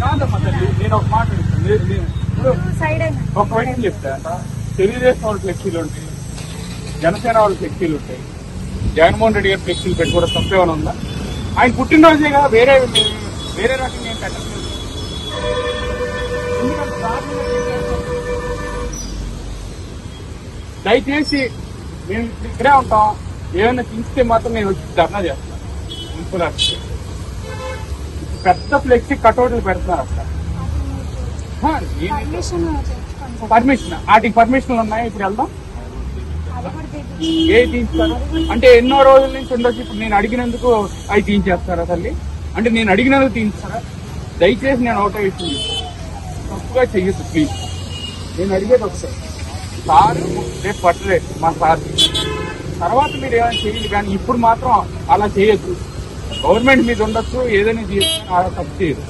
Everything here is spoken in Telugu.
కాదమ్మా తల్లి, నేను ఒక మాట ఒక వైపు చెప్తా. తెలుగుదేశం వాళ్ళ ఫ్లెక్సీలు ఉంటాయి, జనసేన వాళ్ళ ఫ్లెక్సీలు ఉంటాయి, జగన్మోహన్ రెడ్డి గారి ఫ్లెక్సీలు పెట్టుకోవడం తప్పేమైనా ఉందా? ఆయన పుట్టినరోజేగా, వేరే రకంగా ఏం పెట్టలేదు. దయచేసి మేము ఇక్కడే ఉంటాం, ఏమైనా తీస్తే మాత్రం నేను వచ్చి ధర్నా చేస్తాను. మున్సిపల్ ఆఫీస్ పెద్ద ఫ్లెక్సీ కటౌట్లు పెడుతున్నారు అక్కడ. పర్మిషన్, వాటికి పర్మిషన్లు ఉన్నాయి. ఇప్పుడు వెళ్దాం. ఏ తీస్తారు అంటే ఎన్నో రోజుల నుంచి ఉండొచ్చు. ఇప్పుడు నేను అడిగినందుకు అవి తీయించేస్తారా తల్లి? అంటే నేను అడిగినందుకు తీయించారా? దయచేసి నేను ఒకటే విషయం తప్పుగా చెయ్యొద్దు ప్లీజ్. నేను అడిగేది ఒకసారి, సార్ రేపు పట్టలేదు మా సార్, తర్వాత మీరు ఏమైనా చేయాలి, కానీ ఇప్పుడు మాత్రం అలా చేయొద్దు. గవర్నమెంట్ మీద ఉండొచ్చు, ఏదైనా చేయొచ్చు, అలా తప్పు చేయదు.